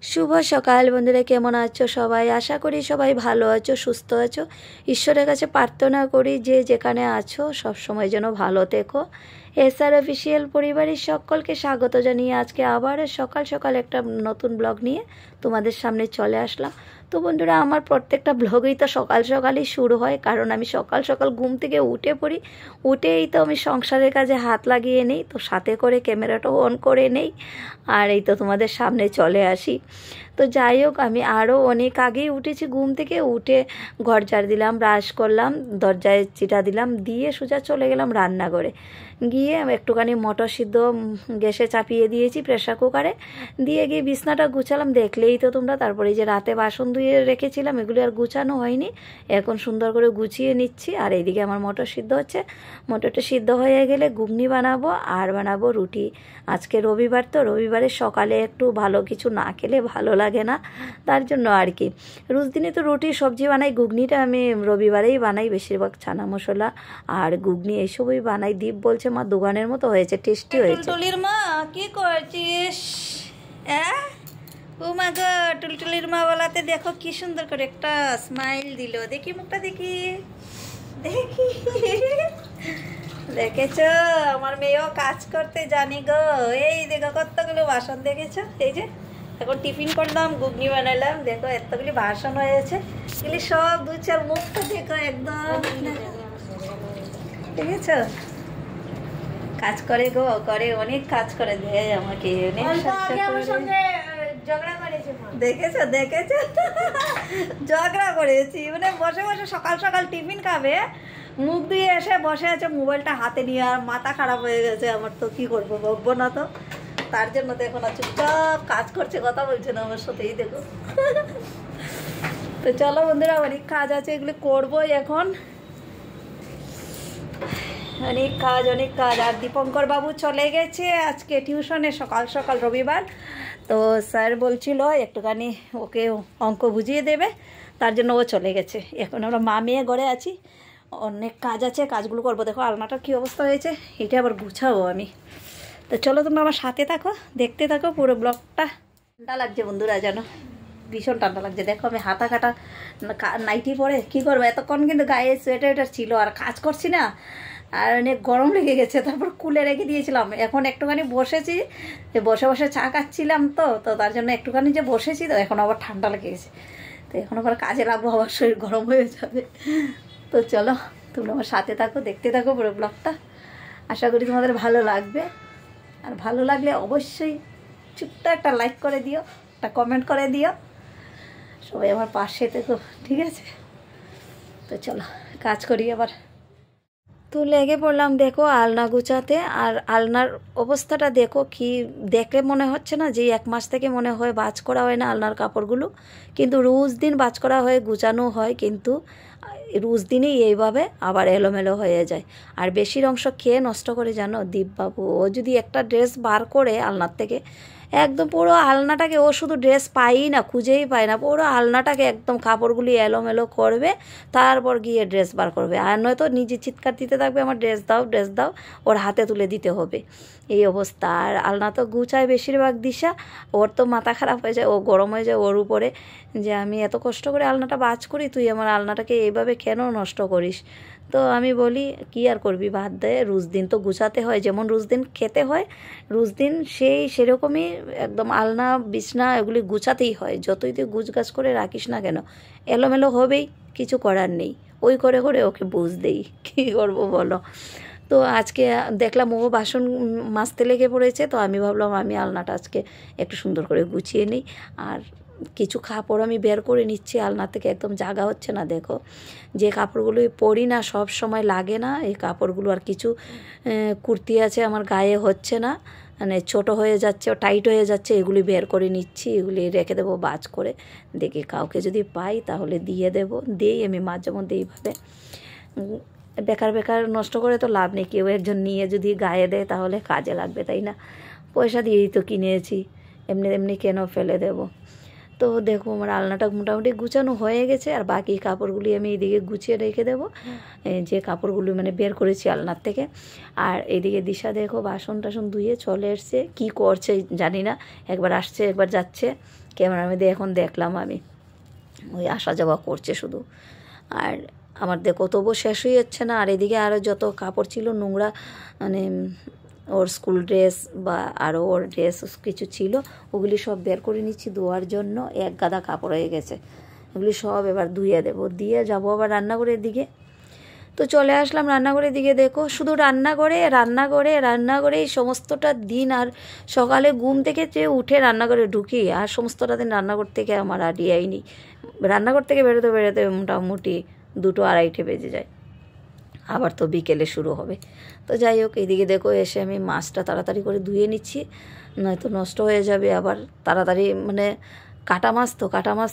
শুভ সকাল বন্ধুরা, কেমন আছো সবাই? আশা করি সবাই ভালো আছো, সুস্থ আছো। ঈশ্বরের কাছে প্রার্থনা করি যে যেখানে আছো সব সময় যেন ভালো থেকো। এসআর অফিসিয়াল পরিবারের সকলকে স্বাগত জানিয়ে আজকে আবার সকাল সকাল একটা নতুন ব্লগ নিয়ে তোমাদের সামনে চলে আসলাম। তো বন্ধুরা, আমার প্রত্যেকটা ব্লগই তো সকাল সকালই শুরু হয়, কারণ আমি সকাল সকাল ঘুম থেকে উঠে পড়ি। উঠেই তো আমি সংসারের কাজে হাত লাগিয়ে নেই, তো সাথে করে ক্যামেরাটাও অন করে নেই, আর এই তো তোমাদের সামনে চলে আসি। তো যাই হোক, আমি আরও অনেক আগেই উঠেছি, ঘুম থেকে উঠে ঘর ঝাড় দিলাম, ব্রাশ করলাম, দরজায় চিটা দিলাম, দিয়ে সোজা চলে গেলাম রান্নাঘরে। গিয়ে একটুখানি মটর সিদ্ধ গ্যাসে চাপিয়ে দিয়েছি প্রেশার কুকারে, দিয়ে গিয়ে বিছনাটা গুছালাম। দেখলেই তো তোমরা। তারপরে যে রাতে বাসন ধুয়ে রেখেছিলাম এগুলি আর গুছানো হয়নি, এখন সুন্দর করে গুছিয়ে নিচ্ছি। আর এইদিকে আমার মটর সিদ্ধ হচ্ছে। মটরটা সিদ্ধ হয়ে গেলে ঘুগনি বানাবো আর বানাবো রুটি। আজকে রবিবার, তো রবিবারে সকালে একটু ভালো কিছু না খেলে ভালো লাগে না, তার জন্য আর কি। রোজ দিনে তো রুটি সবজি বানাই, ঘুগনিটা আমি রবিবারেই বানাই, বেশিরভাগ ছানা মশলা আর ঘুগনি এইসবই বানাই। দীপ বলছে মা দোকানের মতো হয়েছে, টেস্টি হয়েছে। টুলটুলির মা কি করছিস? ও মা গো, টুলটুলির মা বলাতে দেখো কি সুন্দর করে একটা স্মাইল দিল। দেখি মুখটা, দেখি দেখি। দেখেছো, আমার মেয়েও কাজ করতে জানি গো। এই দেখো কতগুলো বাসন, দেখেছো? এই যে এখন টিফিন করলাম, ঘুগনি বানালাম, দেখো এতগুলি বাসন হয়েছে। এগুলি সব দুচার, মুখটা দেখো একদম, দেখেছো? কাজ করে গো, করে, অনেক কাজ করে দেয় আমাকে, অনেক ঝগড়া করেছে। দেখেছো দেখেছো, ঝগড়া করেছি মানে বসে বসে সকাল সকাল টিফিন খাবে, মুখ দিয়ে এসে বসে আছে মোবাইলটা হাতে নিয়ে, আর মাথা খারাপ হয়ে গেছে আমার। তো কি করবো, বকবো না তো, তার জন্য তো এখন আর চুপচাপ কাজ করছে, কথা বলছে না আমার সাথেই, দেখো। তো চলো বন্ধুরা, অনেক কাজ আছে, এগুলো করবো এখন, অনেক কাজ অনেক কাজ। আর দীপঙ্কর বাবু চলে গেছে আজকে টিউশনে, সকাল সকাল রবিবার। তো স্যার বলছিল একটুখানি ওকে অঙ্ক বুঝিয়ে দেবে, তার জন্য ও চলে গেছে। এখন আমরা মা মেয়ে ঘরে আছি, অনেক কাজ আছে, কাজগুলো করবো। দেখো আলনাটার কী অবস্থা হয়েছে, এটা আবার গুছাবো আমি। তো চলো তোমরা আমার সাথে থাকো, দেখতে থাকো পুরো ব্লগটা। ঠান্ডা লাগছে বন্ধুরা, জানো ভীষণ ঠান্ডা লাগছে। দেখো আমি হাতা কাটা নাইটি পরে কী করবো, এতক্ষণ কিন্তু গায়ে সোয়েটার ছিল, আর কাজ করছি না, আর অনেক গরম লেগে গেছে, তারপর কুলে রেখে দিয়েছিলাম। এখন একটুখানি বসেছি, যে বসে বসে চা খাচ্ছিলাম, তো তো তার জন্য একটুখানি যে বসেছি, তো এখন আবার ঠান্ডা লেগে গেছে। তো এখন আবার কাজে লাগবো, আবার শরীর গরম হয়ে যাবে। তো চলো তোমরা আমার সাথে থাকো, দেখতে থাকো পুরো ব্লগটা, আশা করি তোমাদের ভালো লাগবে। আর ভালো লাগলে অবশ্যই ছোট্ট একটা লাইক করে দিও, একটা কমেন্ট করে দিও, সবাই আমার পাশে থেকো, ঠিক আছে? তো চলো কাজ করি আবার। তো লেগে পড়লাম দেখো আলনা গুছাতে। আর আলনার অবস্থাটা দেখো, কি দেখলে মনে হচ্ছে না যে 1 মাস থেকে মনে হয় বাজ করা হয় না আলনার কাপড়গুলো, কিন্তু রোজ দিন বাজ করা হয়, গুছানো হয়, কিন্তু রোজ দিনই এইভাবে আবার এলোমেলো হয়ে যায়। আর বেশির অংশ খেয়ে নষ্ট করে, জানো দীপবাবু। ও যদি একটা ড্রেস বার করে আলনার থেকে, একদম পুরো আলনাটাকে, ও শুধু ড্রেস পায়ই না, খুঁজেই পায় না, পুরো আলনাটাকে একদম কাপড়গুলি এলোমেলো করবে, তারপর গিয়ে ড্রেস বার করবে। আর নয়তো নিজে চিৎকার দিতে থাকবে আমার ড্রেস দাও ড্রেস দাও, ওর হাতে তুলে দিতে হবে, এই অবস্থা। আর আলনা তো গুছায় বেশিরভাগ দিশা, ওর তো মাথা খারাপ হয়ে যায়, ও গরম হয়ে যায় ওর উপরে, যে আমি এত কষ্ট করে আলনাটা বাজ করি, তুই আমার আলনাটাকে এইভাবে কেন নষ্ট করিস? তো আমি বলি কি আর করবি, বাদ দে, রোজ দিন তো গুছাতে হয়, যেমন রোজ দিন খেতে হয়, রোজ দিন সেরকমই একদম আলনা বিছনা এগুলি গুছাতেই হয়। যতই তুই গুছগাছ করে রাখিস না কেন, এলোমেলো হবেই, কিছু করার নেই। ওই করে করে ওকে বুঝ দেই, কী করবো বলো। তো আজকে দেখলাম ও বাসন মাজতে লেগে পড়েছে, তো আমি ভাবলাম আমি আলনাটা আজকে একটু সুন্দর করে গুছিয়ে নিই। আর কিছু কাপড় আমি বের করে নিচ্ছি আলনা থেকে, একদম জায়গা হচ্ছে না। দেখো যে কাপড়গুলো পরি না, সব সময় লাগে না এই কাপড়গুলো, আর কিছু কুর্তি আছে আমার গায়ে হচ্ছে না, মানে ছোটো হয়ে যাচ্ছে, টাইট হয়ে যাচ্ছে, এগুলি বের করে নিচ্ছি, এগুলি রেখে দেবো বাজ করে। দেখি কাউকে যদি পাই তাহলে দিয়ে দেবো, দিই আমি মাঝে মধ্যে এইভাবে। বেকার বেকার নষ্ট করে তো লাভ নেই, কেউ একজন নিয়ে যদি গায়ে দেয় তাহলে কাজে লাগবে, তাই না? পয়সা দিয়েই তো কিনেছি, এমনি এমনি কেন ফেলে দেব। তো দেখো আমার আলনাটা মোটামুটি গুছানো হয়ে গেছে, আর বাকি কাপড়গুলি আমি এইদিকে গুছিয়ে রেখে দেবো, যে কাপড়গুলি মানে বের করেছি আলনার থেকে। আর এইদিকে দিশা দেখো বাসন টাসন ধুয়ে চলে এসছে, কী করছে জানি না, একবার আসছে একবার যাচ্ছে, ক্যামেরার মধ্যে এখন দেখলাম আমি ওই আসা যাওয়া করছে শুধু। আর আমার দেখো তবুও শেষ হয়ে যাচ্ছে না। আর এদিকে আরও যত কাপড় ছিল নোংরা, মানে ওর স্কুল ড্রেস বা আরও ওর ড্রেস কিছু ছিল, ওগুলি সব বের করে নিচ্ছি ধোয়ার জন্য। এক গাদা কাপড় হয়ে গেছে, ওগুলি সব এবার ধুয়ে দেবো, দিয়ে যাবো আবার রান্নাঘরের দিকে। তো চলে আসলাম রান্নাঘরের দিকে। দেখো শুধু রান্নাঘরে এই সমস্তটা দিন। আর সকালে ঘুম থেকে যে উঠে রান্নাঘরে ঢুকি, আর সমস্তটা দিন রান্নাঘর থেকে আমার আর ইয়েই নেই। রান্নাঘর থেকে বেরোতে মোটামুটি 2-2:30 বেজে যায়। আবার তো বিকেলে শুরু হবে। তো যাই হোক, এদিকে দেখো এসে আমি মাছটা তাড়াতাড়ি করে ধুয়ে নিচ্ছি, নয়তো নষ্ট হয়ে যাবে। আবার তাড়াতাড়ি মানে কাটা মাছ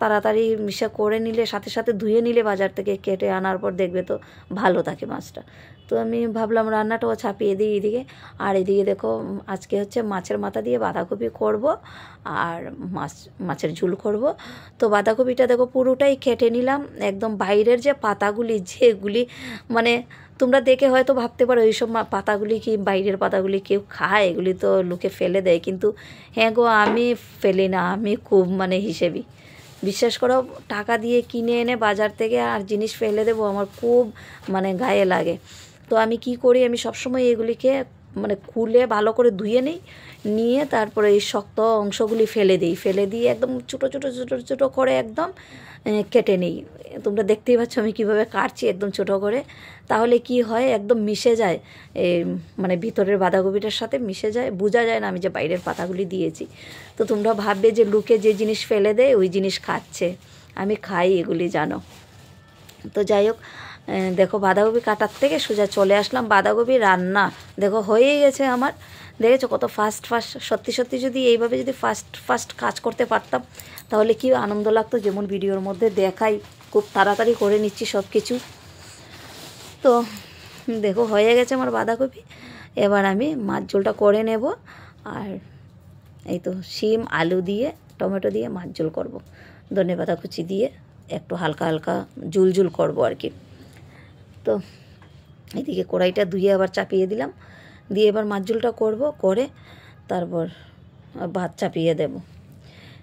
তাড়াতাড়ি মিশা করে নিলে, সাথে সাথে ধুয়ে নিলে বাজার থেকে কেটে আনার পর দেখবে তো ভালো থাকে মাছটা। তো আমি ভাবলাম রান্নাটাও ছাপিয়ে দিই এদিকে। আর এদিকে দেখো আজকে হচ্ছে মাছের মাথা দিয়ে বাঁধাকপি করব আর মাছের ঝোল করব। তো বাঁধাকপিটা দেখো পুরোটাই কেটে নিলাম, একদম বাইরের যে পাতাগুলি, যেগুলি মানে তোমরা দেখে হয়তো ভাবতে পারো এইসব পাতাগুলি কি, বাইরের পাতাগুলি কেউ খায়? এগুলি তো লোকে ফেলে দেয়, কিন্তু হ্যাঁ গো, আমি ফেলি না। আমি খুব মানে হিসেবি, বিশ্বাস করো, টাকা দিয়ে কিনে এনে বাজার থেকে আর জিনিস ফেলে দেবো আমার খুব মানে গায়ে লাগে। তো আমি কি করি, আমি সবসময় এগুলিকে মানে খুলে ভালো করে ধুয়ে নিয়ে তারপরে এই শক্ত অংশগুলি ফেলে দিই একদম ছোটো ছোটো ছোটো ছোটো করে একদম কেটে নিই। তোমরা দেখতেই পাচ্ছ আমি কীভাবে কাটছি একদম ছোটো করে। তাহলে কি হয়, একদম মিশে যায়, মানে ভিতরের বাঁধাকপিটার সাথে মিশে যায়, বোঝা যায় না আমি যে বাইরের পাতাগুলি দিয়েছি। তো তোমরা ভাববে যে লোকে যে জিনিস ফেলে দেয় ওই জিনিস খাচ্ছে, আমি খাই এগুলি, জানো। তো যাই হোক, দেখো বাঁধাকপি কাটার থেকে সোজা চলে আসলাম বাঁধাকপি রান্না। দেখো হয়েই গেছে আমার। দেখেছো কত ফাস্ট সত্যি যদি এইভাবে যদি ফাস্ট কাজ করতে পারতাম তাহলে কি আনন্দ লাগতো। যেমন ভিডিওর মধ্যে দেখাই, খুব তাড়াতাড়ি করে নিচ্ছি সব কিছু। তো দেখো হয়ে গেছে আমার বাঁধাকপি। এবার আমি মাছ ঝোলটা করে নেব। আর এই তো শিম আলু দিয়ে টমেটো দিয়ে মাছ ঝোল করবো, ধনেপাতা কুচি দিয়ে একটু হালকা ঝুল করব আর কি। তো এদিকে কড়াইটা ধুয়ে আবার চাপিয়ে দিলাম, দিয়ে এবার মাছ ঝোলটা করবো, করে তারপর ভাত চাপিয়ে দেব।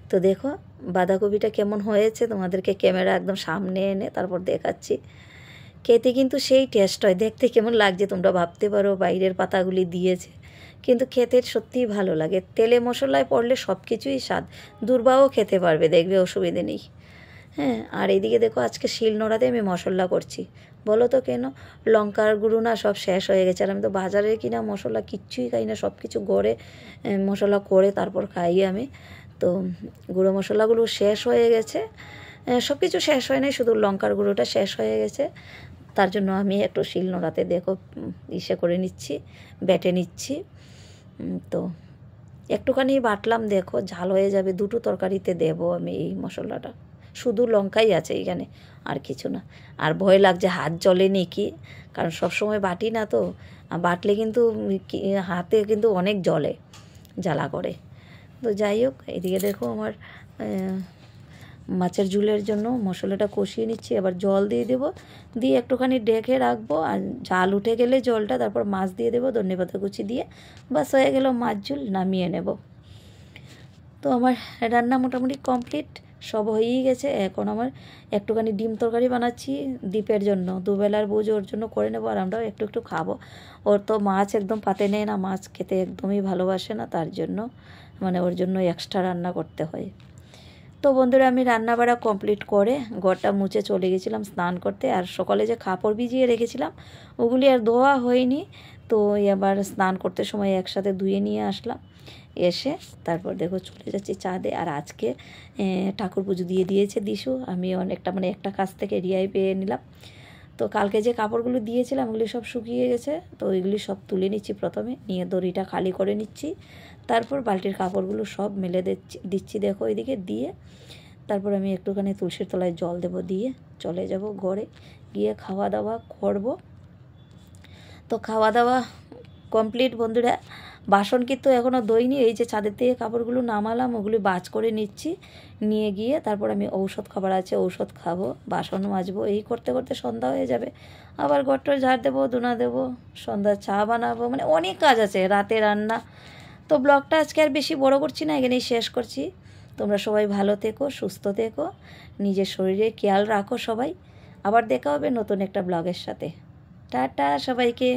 তো দেখো বাঁধাকপিটা কেমন হয়েছে তোমাদেরকে ক্যামেরা একদম সামনে এনে তারপর দেখাচ্ছি। খেতে কিন্তু সেই টেস্ট হয়। দেখতে কেমন লাগছে তোমরা ভাবতে পারো, বাইরের পাতাগুলি দিয়েছে, কিন্তু খেতে সত্যিই ভালো লাগে। তেলে মশলায় পড়লে সব কিছুই স্বাদ, দুর্বাও খেতে পারবে, দেখবে অসুবিধে নেই। হ্যাঁ, আর এইদিকে দেখো আজকে শিলনোড়াতে আমি মশলা করছি। বলো তো কেন? লঙ্কার গুঁড়ো না সব শেষ হয়ে গেছে, আর আমি তো বাজারে কিনা মশলা কিচ্ছুই খাই না, সব কিছু গড়ে মশলা করে তারপর খাই আমি। তো গুঁড়ো মশলাগুলো শেষ হয়ে গেছে, সব কিছু শেষ হয় নাই, শুধু লঙ্কার গুঁড়োটা শেষ হয়ে গেছে। তার জন্য আমি একটু শিলনোড়াতে দেখো করে নিচ্ছি, বেটে নিচ্ছি। তো একটুখানি বাটলাম, দেখো ঝাল হয়ে যাবে, দুটো তরকারিতে দেব আমি এই মশলাটা। শুধু লঙ্কাই আছে এখানে, আর কিছু না। আর ভয় লাগছে হাত জ্বলে নি কি, কারণ সবসময় বাটি না, তো বাটলে কিন্তু হাতে কিন্তু অনেক জ্বলে, জ্বালা করে। তো যাই হোক, এদিকে দেখো আমার মাছের ঝোলের জন্য মশলাটা কষিয়ে নিচ্ছি। এবার জল দিয়ে দেবো, দিয়ে একটুখানি ঢেকে রাখবো। আর ঝাল উঠে গেলে জলটা, তারপর মাছ দিয়ে দেবো ধনেপাতা কুচি দিয়ে, বাস হয়ে গেল মাছ ঝোল, নামিয়ে নেব। তো আমার রান্না মোটামুটি কমপ্লিট, সব হয়েই গেছে। এখন আমার একটুখানি ডিম তরকারি বানাচ্ছি দীপের জন্য, দুবেলার বুঝ ওর জন্য করে নেবো, আর আমরাও একটু খাবো। ওর তো মাছ একদম পাতে নেয় না, মাছ খেতে একদমই ভালোবাসে না, তার জন্য মানে ওর জন্য এক্সট্রা রান্না করতে হয়। তো বন্ধুরা, আমি রান্না বাড়া কমপ্লিট করে ঘরটা মুছে চলে গেছিলাম স্নান করতে। আর সকালে যে কাপড় ভিজিয়ে রেখেছিলাম ওগুলি আর ধোয়া হয়নি, তো এবার স্নান করতে সময় একসাথে ধুয়ে নিয়ে আসলাম। এসে তারপর দেখো চলে যাচ্ছি ছাদে। আর আজকে ঠাকুর পুজো দিয়ে দিয়েছে দিশু, আমি অনেকটা মানে একটা কাজ থেকে রেহাই পেয়ে নিলাম। তো কালকে যে কাপড়গুলো দিয়েছিলাম ওগুলি সব শুকিয়ে গেছে, তো ওইগুলি সব তুলে নিচ্ছি প্রথমে, নিয়ে দড়িটা খালি করে নিচ্ছি। তারপর বালতির কাপড়গুলো সব মেলে দিচ্ছি দেখো এদিকে দিয়ে। তারপর আমি একটুখানি তুলসীর তলায় জল দেব, দিয়ে চলে যাব ঘরে, গিয়ে খাওয়া দাওয়া করব। তো খাওয়া দাওয়া কমপ্লিট বন্ধুরা। বাসন কিন্তু এখনও ধুইনি, এই যে ছাদের থেকে কাপড়গুলো নামালাম ওগুলি বাজ করে নিচ্ছি, নিয়ে গিয়ে তারপর আমি ঔষধ খাবার আছে ঔষধ খাবো, বাসন মাজবো, এই করতে করতে সন্ধ্যা হয়ে যাবে। আবার ঘরটা ঝাড় দেবো, ধুনা দেবো, সন্ধ্যার চা বানাবো, মানে অনেক কাজ আছে, রাতে রান্না। তো ব্লগটা আজকে আর বেশি বড় করছি না, এখানেই শেষ করছি। তোমরা সবাই ভালো থেকো, সুস্থ থেকো, নিজের শরীরের খেয়াল রাখো সবাই। আবার দেখা হবে নতুন একটা ব্লগের সাথে। টাটা সবাইকে।